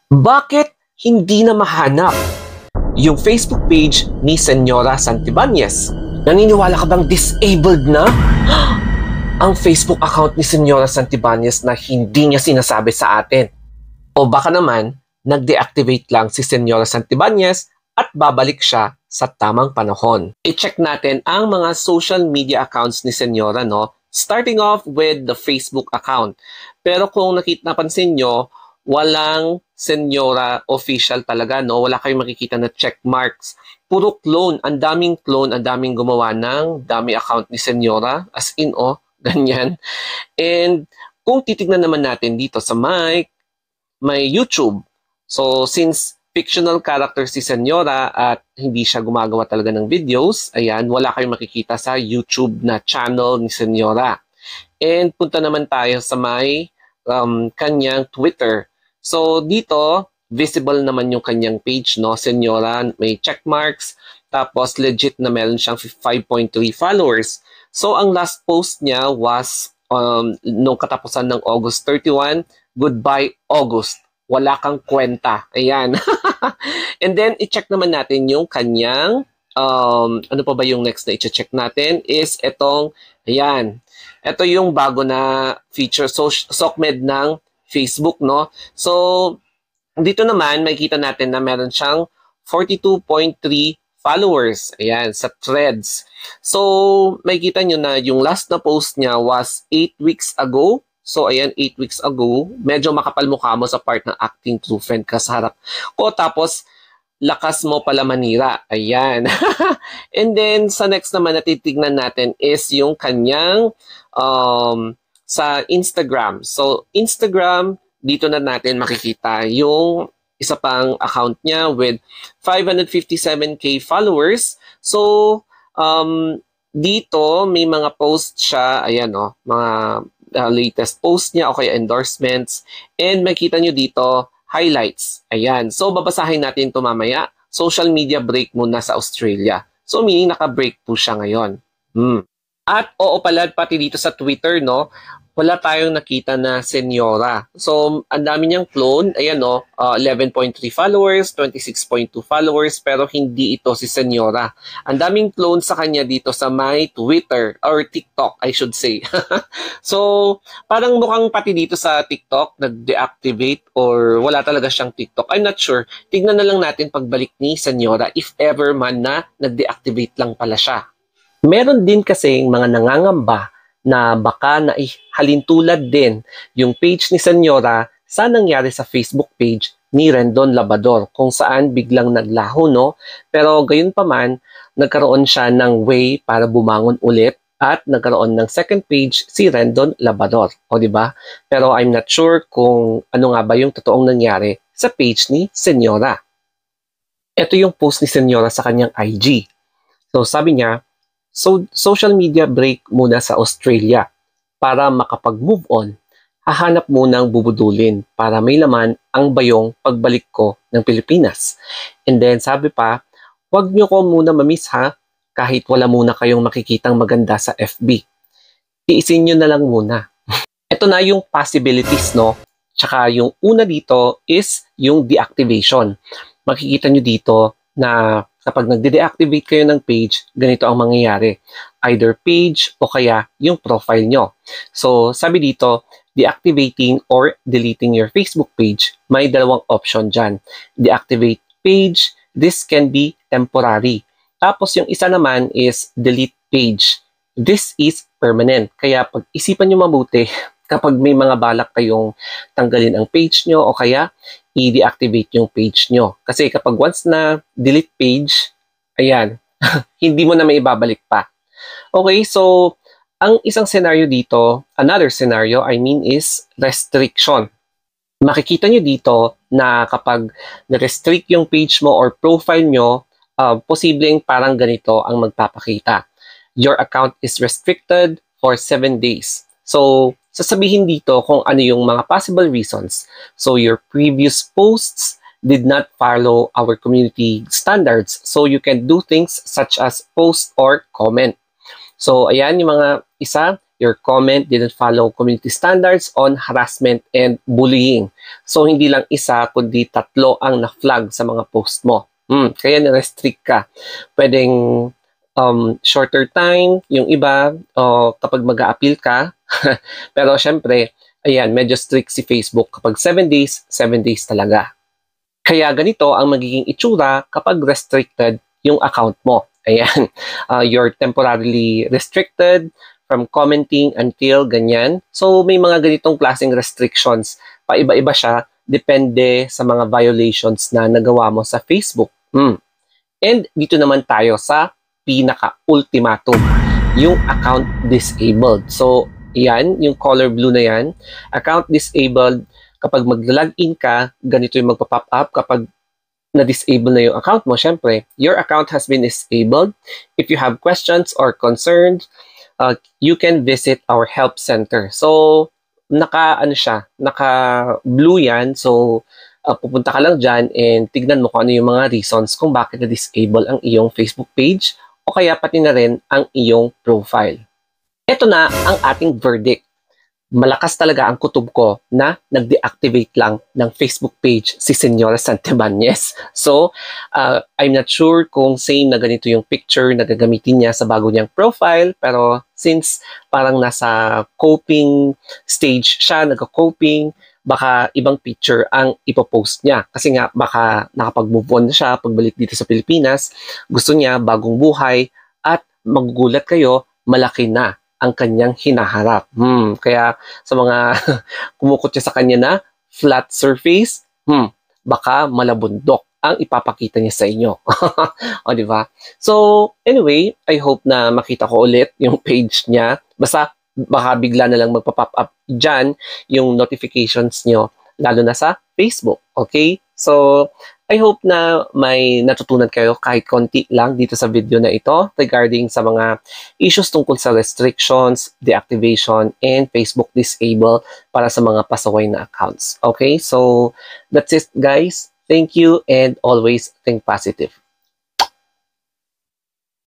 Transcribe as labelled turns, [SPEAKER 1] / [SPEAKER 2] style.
[SPEAKER 1] Bakit hindi na mahanap yung Facebook page ni Senyora Santibanez? Naniniwala ka bang disabled na ang Facebook account ni Senyora Santibanez na hindi niya sinasabi sa atin? O baka naman, nag-deactivate lang si Senyora Santibanez at babalik siya sa tamang panahon. I-check natin ang mga social media accounts ni Senyora, no? Starting off with the Facebook account. Pero kung napansin nyo, walang Senyora official talaga, no? Wala kayong makikita na check marks. Puro clone. Ang daming clone, ang daming gumawa ng dummy account ni Senyora. As in, ganyan. And kung titignan naman natin dito sa may YouTube. So, since fictional character si Senyora at hindi siya gumagawa talaga ng videos, ayan, wala kayong makikita sa YouTube na channel ni Senyora. And punta naman tayo sa may kanyang Twitter. So, dito, visible naman yung kanyang page, no? Senyora, may check marks, tapos legit na meron siyang 5.3 followers. So, ang last post niya was nung katapusan ng August 31, goodbye August. Wala kang kwenta. Ayan. And then, i-check naman natin yung kanyang, ano pa ba yung next na i-check natin is itong, ayan. Ito yung bago na feature, SOCMED ng Facebook, no? So, dito naman, makikita natin na meron siyang 42.3 followers. Ayan, sa threads. So, makikita nyo na yung last na post niya was 8 weeks ago. So, ayan, 8 weeks ago. Medyo makapal mukha mo sa part ng acting true friend ka sa harap ko. Tapos, lakas mo pala manira. Ayan. And then, sa next naman na titignan natin is yung kanyang sa Instagram. So, Instagram, dito na natin makikita yung isa pang account niya with 557k followers. So, dito may mga post siya, ayan mga latest post niya o kaya endorsements. And makita nyo dito, highlights. Ayan. So, babasahin natin ito mamaya. Social media break muna sa Australia. So, meaning naka-break po siya ngayon. At pala pati dito sa Twitter, no? Wala tayong nakita na Senyora. So, ang dami niyang clone. Ayan, 11.3 followers, 26.2 followers, pero hindi ito si Senyora. Ang daming clone sa kanya dito sa my Twitter, or TikTok, I should say. So, parang mukhang pati dito sa TikTok, nag-deactivate or wala talaga siyang TikTok. I'm not sure. Tignan na lang natin pagbalik ni Senyora if ever man na nag-deactivate lang pala siya. Meron din kasing mga nangangamba na baka halintulad din yung page ni Senyora sa nangyari sa Facebook page ni Rendon Labrador kung saan biglang naglaho, no? Pero gayon pa man, nagkaroon siya ng way para bumangon ulit at nagkaroon ng second page si Rendon Labrador. O di ba? Pero I'm not sure kung ano nga ba yung totoong nangyari sa page ni Senyora. Ito yung post ni Senyora sa kanyang IG. So sabi niya, social media break muna sa Australia para makapag-move on. Hahanap munang bubudulin para may laman ang bayong pagbalik ko ng Pilipinas. And then sabi pa, wag nyo ko muna mamiss ha, kahit wala muna kayong makikitang maganda sa FB. Tiisin nyo na lang muna. Ito na yung possibilities, no? Tsaka yung una dito is yung deactivation. Makikita nyo dito na kapag nagde-deactivate kayo ng page, ganito ang mangyayari. Either page o kaya yung profile nyo. So, sabi dito, deactivating or deleting your Facebook page. May dalawang option dyan. Deactivate page, this can be temporary. Tapos yung isa naman is delete page. This is permanent. Kaya pag-isipan nyo mabuti, kapag may mga balak kayong tanggalin ang page nyo o kaya i-deactivate yung page nyo. Kasi kapag once na delete page, ayan, hindi mo na may ibabalik pa. Okay, so ang isang scenario dito, another scenario, I mean, is restriction. Makikita nyo dito na kapag na-restrict yung page mo or profile nyo, posibleng parang ganito ang magpapakita. Your account is restricted for 7 days. So, sasabihin dito kung ano yung mga possible reasons. So, your previous posts did not follow our community standards. So, you can do things such as post or comment. So, ayan yung mga isa. your comment didn't follow community standards on harassment and bullying. So, hindi lang isa, kundi 3 ang na-flag sa mga post mo. Kaya ni-restrict ka. Pwedeng shorter time, yung iba, kapag mag-a-appeal ka. Pero syempre, ayan, medyo strict si Facebook. Kapag 7 days, 7 days talaga. Kaya ganito ang magiging itsura kapag restricted yung account mo. Ayan, you're temporarily restricted from commenting until ganyan. So, may mga ganitong klaseng restrictions. Paiba-iba siya, depende sa mga violations na nagawa mo sa Facebook. And dito naman tayo sa pinaka-ultimatum, yung account disabled. So, yan, yung color blue na yan, account disabled. Kapag mag-login ka, ganito yung magpa-pop up. Kapag na-disable na yung account mo, syempre, your account has been disabled. If you have questions or concerns, you can visit our help center. So, naka-blue yan. So, pupunta ka lang dyan and tignan mo kung ano yung mga reasons kung bakit na-disable ang iyong Facebook page o kaya pati na rin ang iyong profile. Ito na ang ating verdict. Malakas talaga ang kutob ko na nag-deactivate lang ng Facebook page si Senyora Santibanez. So, I'm not sure kung same na ganito yung picture na gagamitin niya sa bago niyang profile. Pero since parang nasa coping stage siya, nagka-coping, baka ibang picture ang ipopost niya. Kasi nga, baka nakapag-move on na siya pagbalik dito sa Pilipinas. Gusto niya bagong buhay at magugulat kayo, malaki na ang kanyang hinaharap. Kaya sa mga kumukot siya sa kanya na flat surface, baka malabundok ang ipapakita niya sa inyo. O, di ba? So, anyway, I hope na makita ko ulit yung page niya. Basta, baka bigla na lang magpa-pop up dyan yung notifications nyo, lalo na sa Facebook. Okay? So, I hope na may natutunan kayo kahit konti lang dito sa video na ito regarding sa mga issues tungkol sa restrictions, deactivation, and Facebook disable para sa mga pasaway na accounts. Okay? So, that's it guys. Thank you and always think positive.